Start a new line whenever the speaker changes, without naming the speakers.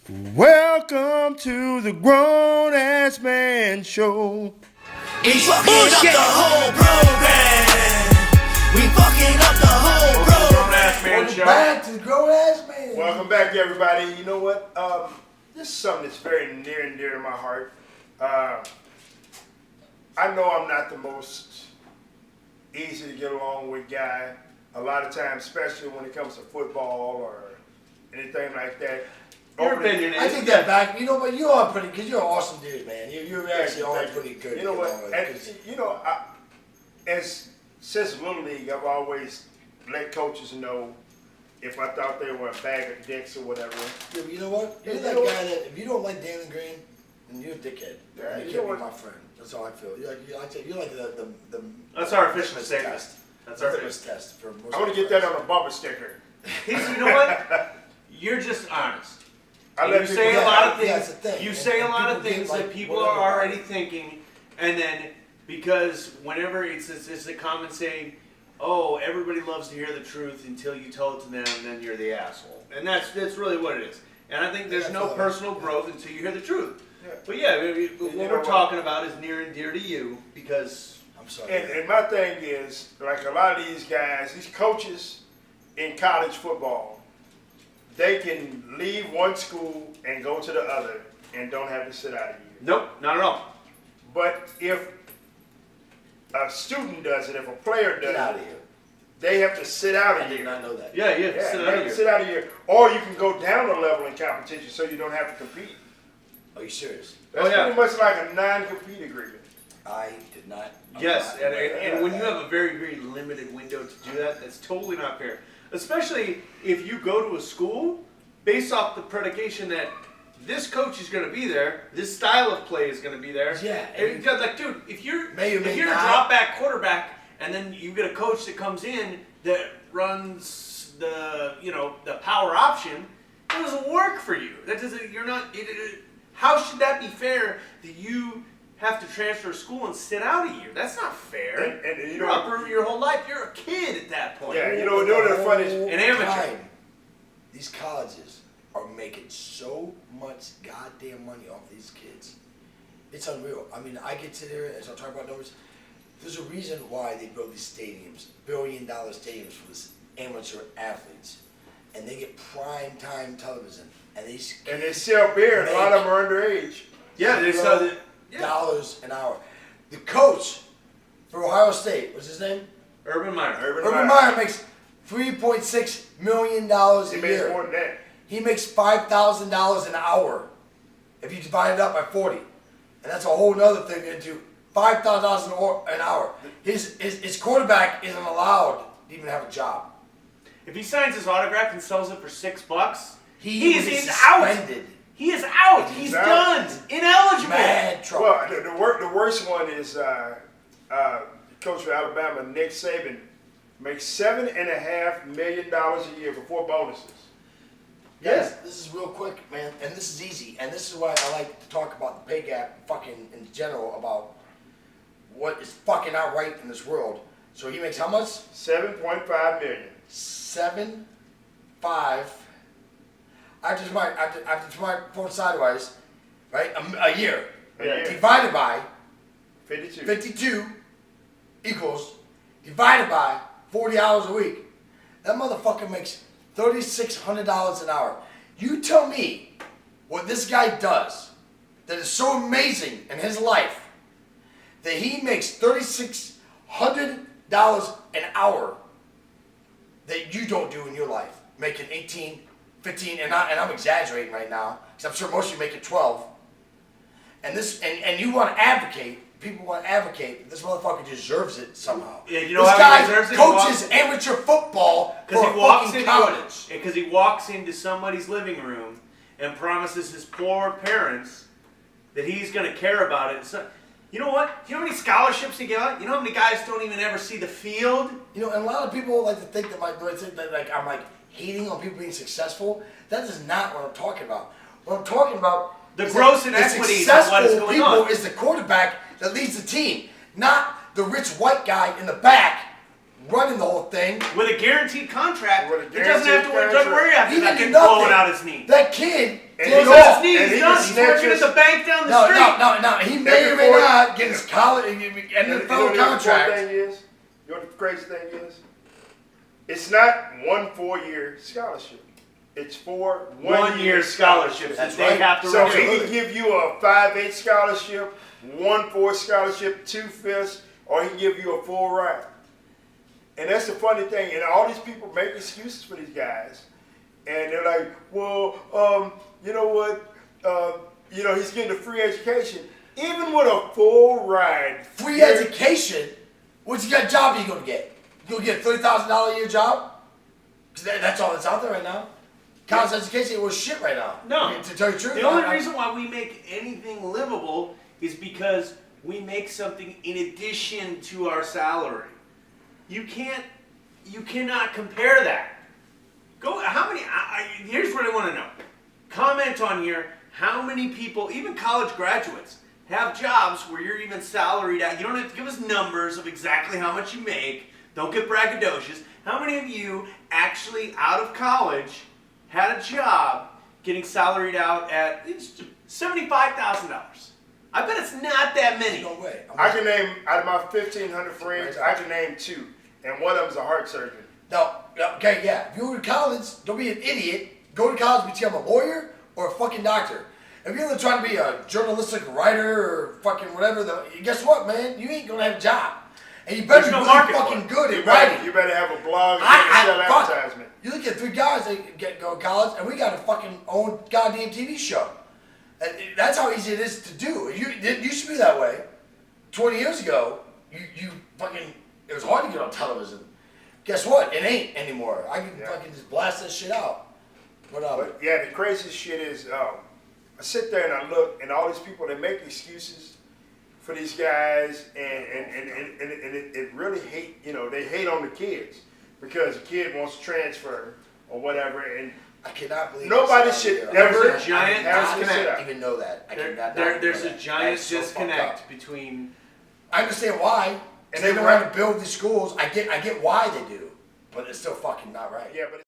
Welcome to the Grown Ass Man Show.
We fucking up the whole program. We fucking up the whole program.
Welcome back to the Grown Ass Man.
Welcome back, everybody. You know what? This is something that's very near and dear to my heart. I know I'm not the most easy to get along with guy. A lot of times, especially when it comes to football or anything like that.
Your opinion is. I take that back. You know what? You are pretty, because you're an awesome dude, man. You're actually all pretty good.
You know what? Since Little League, I've always let coaches know if I thought they were a bag of dicks or whatever.
Yeah, but you know what? You're that guy that if you don't like Dalen Green, then you're a dickhead.
Yeah,
you can't be my friend. That's how I feel. You're like the
That's our official
statement.
test. That's our
litmus test for most.
I want to get that on a bumper sticker.
You know what? You're just honest.
You
say a lot of things.
Yeah, that's the thing.
You say a lot of things that people are already thinking, and then because whenever it's a common saying, "Oh, everybody loves to hear the truth until you tell it to them, and then you're the asshole," and that's really what it is. And I think there's no personal growth until you hear the truth.
Yeah.
But yeah, what we're talking about is near and dear to you because
I'm sorry.
And my thing is, like a lot of these guys, these coaches in college football, they can leave one school and go to the other and don't have to sit out a year.
nope, not at all.
But if a student does it, if a player does
Get out of
it,
here.
they have to sit out
I
a
did
year.
not know that.
Yeah, you have to
Yeah,
sit
you
out
have to
here.
sit out a year. Or you can go down a level in competition so you don't have to compete.
Are you serious?
That's
yeah.
pretty much like a non-compete agreement.
I did not.
Yes,
I'm not-
and when you have a very, very limited window to do that, that's totally not fair. Especially if you go to a school based off the predication that this coach is going to be there, this style of play is going to be there.
Yeah,
And because, like, dude, if you're
May or may
if you're a
not.
drop back quarterback and then you get a coach that comes in that runs the power option, it doesn't work for you. That doesn't. You're not. How should that be fair that you have to transfer school and sit out a year? That's not fair.
And you
You're
know,
up your whole life. You're a kid at that point.
Yeah, you know the funniest.
An amateur.
These colleges are making so much goddamn money off these kids. It's unreal. I mean, I get to there and start talking about numbers. There's a reason why they build these stadiums, billion-dollar stadiums for these amateur athletes, and they get prime time television, and
And they sell beer, and a lot of them are underage.
Yeah, they sell it. Yeah.
dollars an hour. The coach for Ohio State, what's his name?
Urban Meyer.
Urban Meyer makes $3.6 million a
He makes
year.
more than that.
He makes $5,000 an hour if you divide it up by 40. And that's a whole nother thing into $5,000 an hour. His quarterback isn't allowed to even have a job.
If he signs his autograph and sells it for $6,
He
is
is
out.
suspended.
He is out. He's
out.
done. Ineligible.
Mad trouble.
Well, the worst one is coach for Alabama, Nick Saban, makes $7.5 million a year before bonuses.
Yes, this is real quick, man, and this is easy, and this is why I like to talk about the pay gap fucking in general about what is fucking not right in this world. So he makes how much?
$7.5 million.
7.5. I just my phone sideways, right? A year.
A year.
Divided by
52.
52 equals divided by 40 hours a week. That motherfucker makes $3,600 an hour. You tell me what this guy does that is so amazing in his life that he makes $3,600 an hour that you don't do in your life, making 18, 15, and I'm exaggerating right now because I'm sure most of you make it 12. And you want to advocate. People want to advocate. This motherfucker deserves it somehow.
Yeah, you know
this
how
guy
he deserves it?
coaches amateur football for a fucking college.
Because he walks into somebody's living room and promises his poor parents that he's going to care about it. So, you know what? You know how many scholarships he got? You know how many guys don't even ever see the field?
You know, and a lot of people like to think that I'm like hating on people being successful. That is not what I'm talking about. What I'm talking about
The
is
gross
that
inequities
the
of what is
successful
going
people
on.
is the quarterback that leads the team, not the rich white guy in the back running the whole thing.
With a guaranteed contract,
With a
he doesn't have to worry, doesn't worry after
He
that
didn't
kid
do nothing.
blowing out his knee.
That kid
And
blows
he
Blows
out
out
goes-
his knee,
and
he's
he
done.
just
He's working at
snatches-
the bank down the
No,
street.
no. He may or may
before-
not get his college and
You
the
know
federal
what the
contract.
thing is? You know what the crazy thing is? It's not 1 4-year scholarship. It's 4
1-year scholarships that
That's
they
right.
have to
So
renew.
he can give you a 5/8 scholarship, 1 4 scholarship, 2/5, or he can give you a full ride. And that's the funny thing. And all these people make excuses for these guys, and they're like, "Well, you know what? You know, he's getting a free education, even with a full ride,
Free education. What job are you gonna get? You gonna get a $30,000 a year job? 'Cause that's all that's out there right now. College education was shit right now.
No.
I mean, to tell you the truth.
The only reason why we make anything livable is because we make something in addition to our salary. You cannot compare that. How many, here's what I want to know. Comment on here, how many people, even college graduates, have jobs where you're even salaried out. You don't have to give us numbers of exactly how much you make. Don't get braggadocious. How many of you actually out of college had a job getting salaried out at $75,000? I bet it's not that many.
No way.
I can name, out of my 1,500 friends, I can name 2, and one of them's a heart surgeon.
No, okay, yeah. If you go to college, don't be an idiot. Go to college and become a lawyer or a fucking doctor. If you're trying to be a journalistic writer or fucking whatever, guess what, man? You ain't gonna have a job. And you better
There's
be
no
really
market for
fucking
it.
good
You
at writing.
you better have a blog and sell
fuck.
advertisement.
You look at 3 guys that go to college, and we got a fucking own goddamn TV show. And that's how easy it is to do. It used to be that way. 20 years ago, you fucking, it was hard to get on television. Guess what? It ain't anymore. I can
Yeah.
fucking just blast that shit out.
But yeah, the craziest shit is, I sit there and I look, and all these people, they make excuses for these guys, and it really hate, you know, they hate on the kids because the kid wants to transfer or whatever, and
I cannot believe
Nobody
this
should
out here.
ever
I
giant
cannot
disconnect.
even know that. I cannot.
There's a
know that.
giant
That's so fucked up.
disconnect between.
I understand why.
And
They
they
don't
run-
want to build these schools. I get why they do, but it's still fucking not right.
yeah, but.